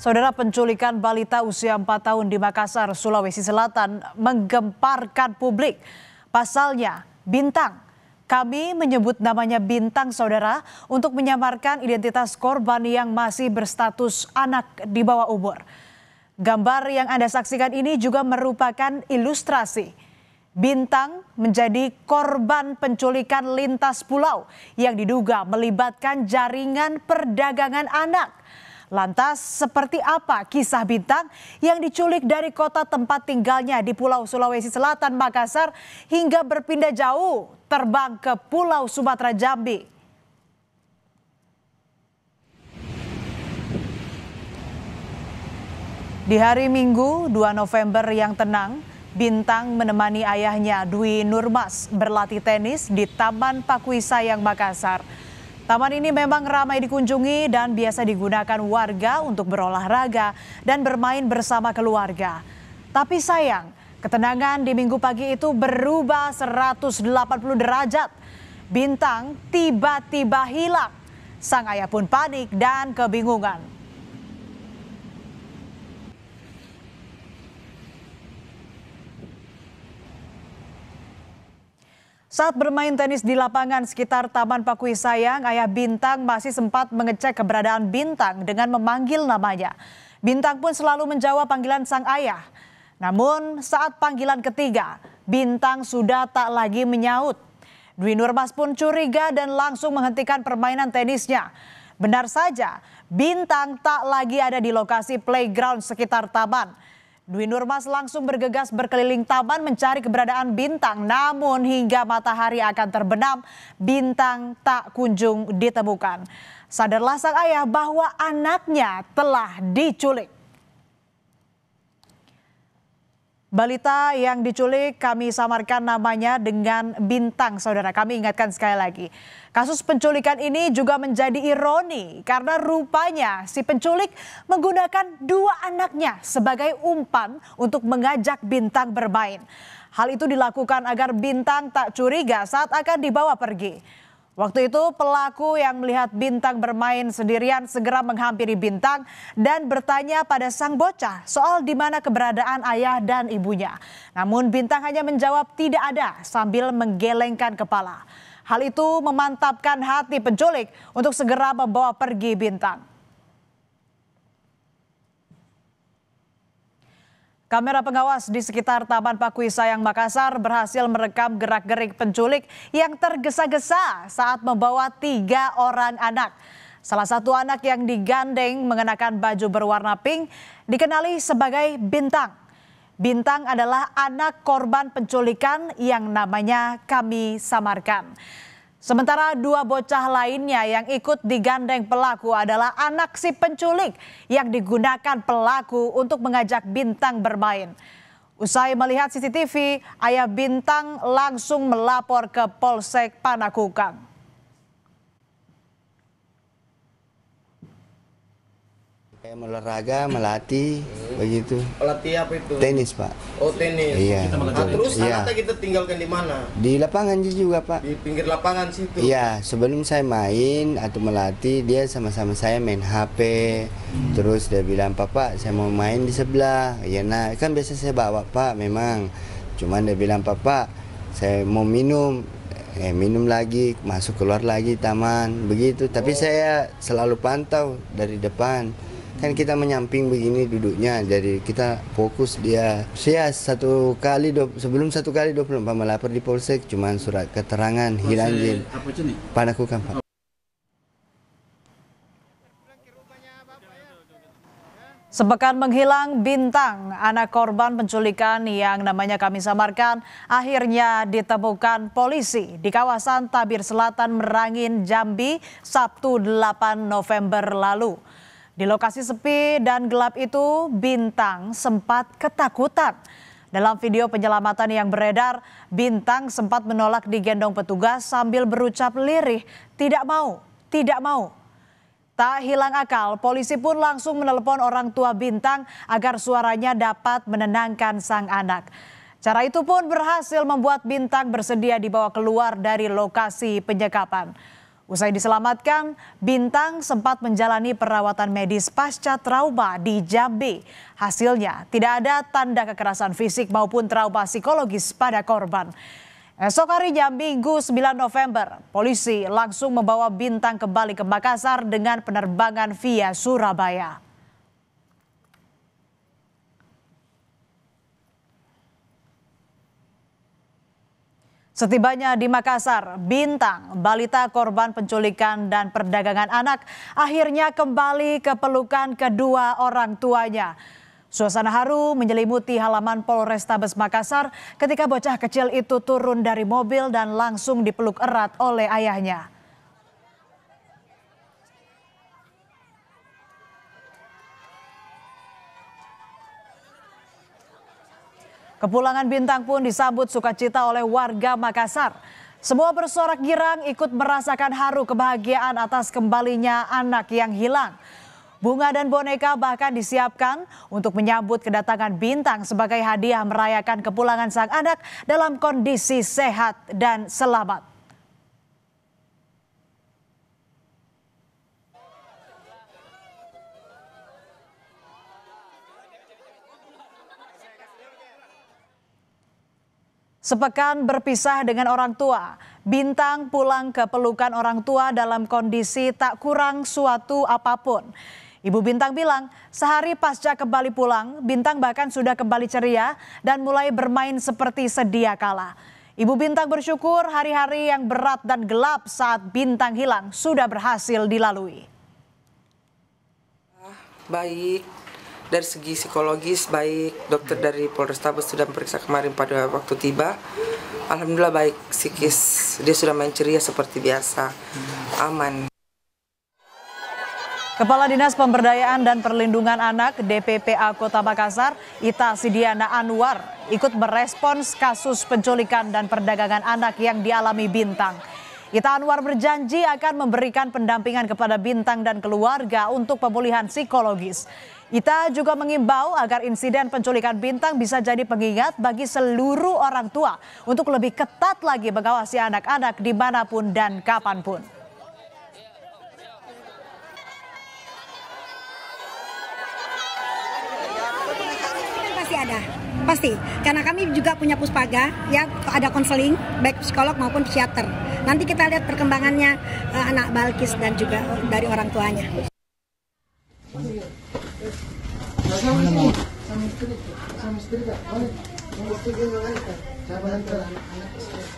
Saudara, penculikan balita usia 4 tahun di Makassar, Sulawesi Selatan menggemparkan publik. Pasalnya, Bintang. Kami menyebut namanya Bintang, saudara, untuk menyamarkan identitas korban yang masih berstatus anak di bawah umur. Gambar yang Anda saksikan ini juga merupakan ilustrasi. Bintang menjadi korban penculikan lintas pulau yang diduga melibatkan jaringan perdagangan anak. Lantas seperti apa kisah Bintang yang diculik dari kota tempat tinggalnya di Pulau Sulawesi Selatan, Makassar, hingga berpindah jauh terbang ke Pulau Sumatera, Jambi? Di hari Minggu 2 November yang tenang, Bintang menemani ayahnya Dwi Nurmas berlatih tenis di Taman Pakui Sayang, Makassar. Taman ini memang ramai dikunjungi dan biasa digunakan warga untuk berolahraga dan bermain bersama keluarga. Tapi sayang, ketenangan di Minggu pagi itu berubah 180 derajat. Bintang tiba-tiba hilang. Sang ayah pun panik dan kebingungan. Saat bermain tenis di lapangan sekitar Taman Pakui Sayang, ayah Bintang masih sempat mengecek keberadaan Bintang dengan memanggil namanya. Bintang pun selalu menjawab panggilan sang ayah. Namun saat panggilan ketiga, Bintang sudah tak lagi menyaut. Dwi Nurmas pun curiga dan langsung menghentikan permainan tenisnya. Benar saja, Bintang tak lagi ada di lokasi playground sekitar taman. Dwi Nurmas langsung bergegas berkeliling taman mencari keberadaan Bintang. Namun hingga matahari akan terbenam, Bintang tak kunjung ditemukan. Sadarlah sang ayah bahwa anaknya telah diculik. Balita yang diculik kami samarkan namanya dengan Bintang, saudara. Kami ingatkan sekali lagi. Kasus penculikan ini juga menjadi ironi karena rupanya si penculik menggunakan 2 anaknya sebagai umpan untuk mengajak Bintang bermain. Hal itu dilakukan agar Bintang tak curiga saat akan dibawa pergi. Waktu itu pelaku yang melihat Bintang bermain sendirian segera menghampiri Bintang dan bertanya pada sang bocah soal di mana keberadaan ayah dan ibunya. Namun Bintang hanya menjawab tidak ada sambil menggelengkan kepala. Hal itu memantapkan hati penculik untuk segera membawa pergi Bintang. Kamera pengawas di sekitar Taman Pakui Sayang, Makassar berhasil merekam gerak-gerik penculik yang tergesa-gesa saat membawa 3 orang anak. Salah satu anak yang digandeng mengenakan baju berwarna pink dikenali sebagai Bintang. Bintang adalah anak korban penculikan yang namanya kami samarkan. Sementara 2 bocah lainnya yang ikut digandeng pelaku adalah anak si penculik yang digunakan pelaku untuk mengajak Bintang bermain. Usai melihat CCTV, ayah Bintang langsung melapor ke Polsek Panakukang. Olahraga, melatih, begitu. Melatih apa itu? Tenis, Pak. Oh, tenis. Iya. Terus iya. anaknya kita tinggalkan di mana? Di lapangan juga, Pak. Di pinggir lapangan situ? Iya, sebelum saya main atau melatih, dia sama-sama saya main HP. Terus dia bilang, Papa, saya mau main di sebelah. Ya, nah, kan biasa saya bawa, Pak, memang. Cuman dia bilang, Papa, saya mau minum. Minum lagi, masuk keluar lagi taman, begitu. Tapi saya selalu pantau dari depan. Kan kita menyamping begini duduknya, jadi kita fokus dia. Saya sebelum 1 kali 24 melapor di Polsek, cuman surat keterangan hilang jin. Apa itu nih? Panakukang, Pak. Sepekan menghilang, Bintang, anak korban penculikan yang namanya kami samarkan, akhirnya ditemukan polisi di kawasan Tabir Selatan, Merangin, Jambi, Sabtu 8 November lalu. Di lokasi sepi dan gelap itu, Bintang sempat ketakutan. Dalam video penyelamatan yang beredar, Bintang sempat menolak digendong petugas sambil berucap lirih, tidak mau, tidak mau. Tak hilang akal, polisi pun langsung menelepon orang tua Bintang agar suaranya dapat menenangkan sang anak. Cara itu pun berhasil membuat Bintang bersedia dibawa keluar dari lokasi penyekapan. Usai diselamatkan, Bintang sempat menjalani perawatan medis pasca trauma di Jambi. Hasilnya tidak ada tanda kekerasan fisik maupun trauma psikologis pada korban. Esok harinya Minggu 9 November, polisi langsung membawa Bintang kembali ke Makassar dengan penerbangan via Surabaya. Setibanya di Makassar, Bintang, balita korban penculikan dan perdagangan anak, akhirnya kembali ke pelukan kedua orang tuanya. Suasana haru menyelimuti halaman Polrestabes Makassar ketika bocah kecil itu turun dari mobil dan langsung dipeluk erat oleh ayahnya. Kepulangan Bintang pun disambut sukacita oleh warga Makassar. Semua bersorak girang ikut merasakan haru kebahagiaan atas kembalinya anak yang hilang. Bunga dan boneka bahkan disiapkan untuk menyambut kedatangan Bintang sebagai hadiah merayakan kepulangan sang anak dalam kondisi sehat dan selamat. Sepekan berpisah dengan orang tua, Bintang pulang ke pelukan orang tua dalam kondisi tak kurang suatu apapun. Ibu Bintang bilang, sehari pasca kembali pulang, Bintang bahkan sudah kembali ceria dan mulai bermain seperti sedia kala. Ibu Bintang bersyukur hari-hari yang berat dan gelap saat Bintang hilang sudah berhasil dilalui. Baik. Dari segi psikologis baik, dokter dari Polrestabes sudah memeriksa kemarin pada waktu tiba. Alhamdulillah baik, psikis dia sudah main ceria seperti biasa, aman. Kepala Dinas Pemberdayaan dan Perlindungan Anak DPPA Kota Makassar, Ita Sidiana Anwar, ikut merespons kasus penculikan dan perdagangan anak yang dialami Bintang. Ita Anwar berjanji akan memberikan pendampingan kepada Bintang dan keluarga untuk pemulihan psikologis. Ita juga mengimbau agar insiden penculikan Bintang bisa jadi pengingat bagi seluruh orang tua untuk lebih ketat lagi mengawasi anak-anak dimanapun dan kapanpun. Pasti ada, pasti. Karena kami juga punya puspaga, ya ada konseling baik psikolog maupun psikiater. Nanti kita lihat perkembangannya anak Balkis dan juga dari orang tuanya.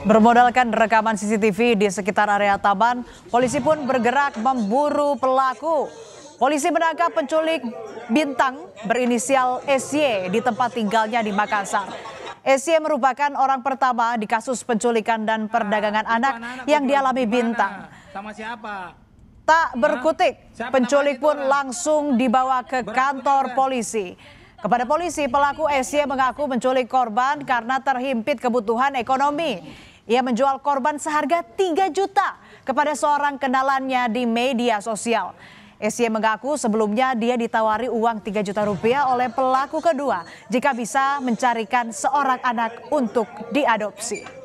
Bermodalkan rekaman CCTV di sekitar area taman, polisi pun bergerak memburu pelaku. Polisi menangkap penculik Bintang berinisial SY di tempat tinggalnya di Makassar. SY merupakan orang pertama di kasus penculikan dan perdagangan anak yang dialami Bintang. Sama siapa? Tak berkutik, penculik pun langsung dibawa ke kantor polisi. Kepada polisi, pelaku SY mengaku menculik korban karena terhimpit kebutuhan ekonomi. Ia menjual korban seharga 3 juta kepada seorang kenalannya di media sosial. SY mengaku sebelumnya dia ditawari uang 3 juta rupiah oleh pelaku kedua jika bisa mencarikan seorang anak untuk diadopsi.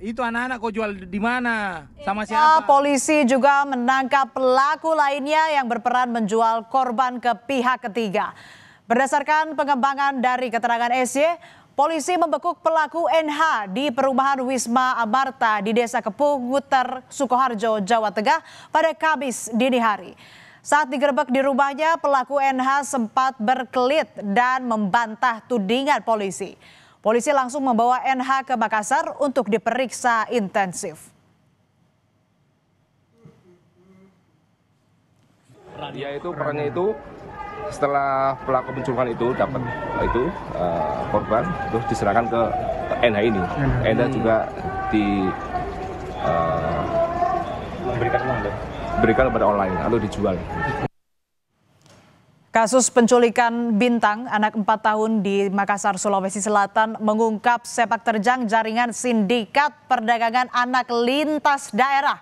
Itu anak-anak kau jual di mana? Sama siapa? Polisi juga menangkap pelaku lainnya yang berperan menjual korban ke pihak ketiga. Berdasarkan pengembangan dari keterangan SY, polisi membekuk pelaku NH di perumahan Wisma Amarta di Desa Kepung, Nguter, Sukoharjo, Jawa Tengah pada Kamis dini hari. Saat digerebek di rumahnya, pelaku NH sempat berkelit dan membantah tudingan polisi. Polisi langsung membawa NH ke Makassar untuk diperiksa intensif. Dia itu perannya itu setelah pelaku penculikan itu dapat korban terus diserahkan ke NH ini. NH juga diberikan kepada online atau dijual. Kasus penculikan Bintang, anak 4 tahun di Makassar, Sulawesi Selatan, mengungkap sepak terjang jaringan sindikat perdagangan anak lintas daerah.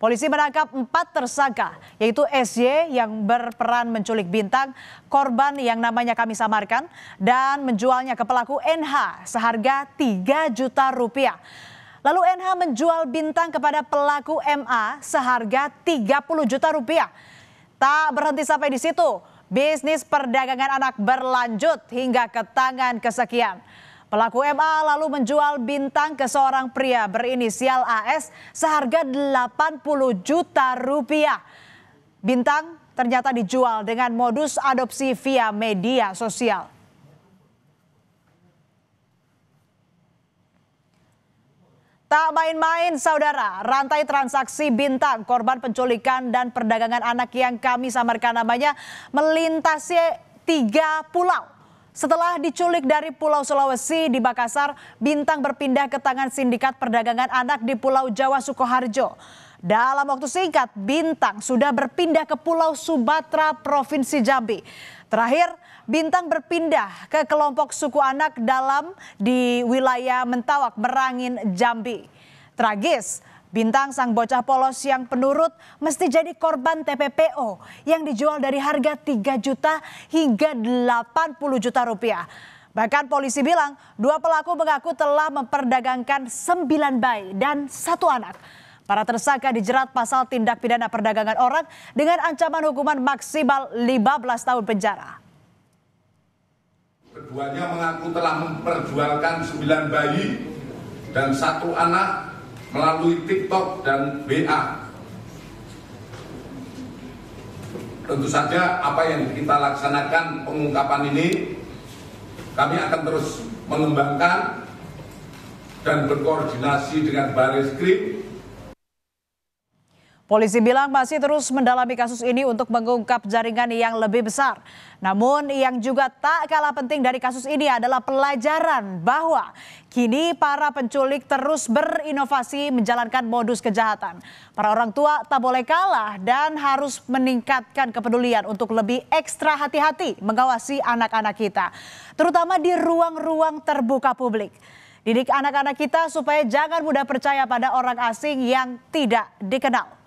Polisi menangkap 4 tersangka, yaitu SY yang berperan menculik Bintang, korban yang namanya kami samarkan, dan menjualnya ke pelaku NH seharga 3 juta rupiah. Lalu NH menjual Bintang kepada pelaku MA seharga 30 juta rupiah. Tak berhenti sampai di situ, bisnis perdagangan anak berlanjut hingga ke tangan kesekian. Pelaku MA lalu menjual Bintang ke seorang pria berinisial AS seharga 80 juta rupiah. Bintang ternyata dijual dengan modus adopsi via media sosial. Tak main-main saudara, rantai transaksi Bintang, korban penculikan dan perdagangan anak yang kami samarkan namanya, melintasi 3 pulau. Setelah diculik dari Pulau Sulawesi di Makassar, Bintang berpindah ke tangan sindikat perdagangan anak di Pulau Jawa Sukoharjo. Dalam waktu singkat, Bintang sudah berpindah ke Pulau Sumatera, Provinsi Jambi. Terakhir, Bintang berpindah ke kelompok suku anak dalam di wilayah Mentawak, Merangin, Jambi. Tragis, Bintang sang bocah polos yang penurut mesti jadi korban TPPO yang dijual dari harga 3 juta hingga 80 juta rupiah. Bahkan polisi bilang 2 pelaku mengaku telah memperdagangkan 9 bayi dan 1 anak. Para tersangka dijerat pasal tindak pidana perdagangan orang dengan ancaman hukuman maksimal 15 tahun penjara. Keduanya mengaku telah memperjualkan 9 bayi dan 1 anak melalui TikTok dan WA. Tentu saja apa yang kita laksanakan pengungkapan ini, kami akan terus mengembangkan dan berkoordinasi dengan Barreskrim. Polisi bilang masih terus mendalami kasus ini untuk mengungkap jaringan yang lebih besar. Namun yang juga tak kalah penting dari kasus ini adalah pelajaran bahwa kini para penculik terus berinovasi menjalankan modus kejahatan. Para orang tua tak boleh kalah dan harus meningkatkan kepedulian untuk lebih ekstra hati-hati mengawasi anak-anak kita, terutama di ruang-ruang terbuka publik. Didik anak-anak kita supaya jangan mudah percaya pada orang asing yang tidak dikenal.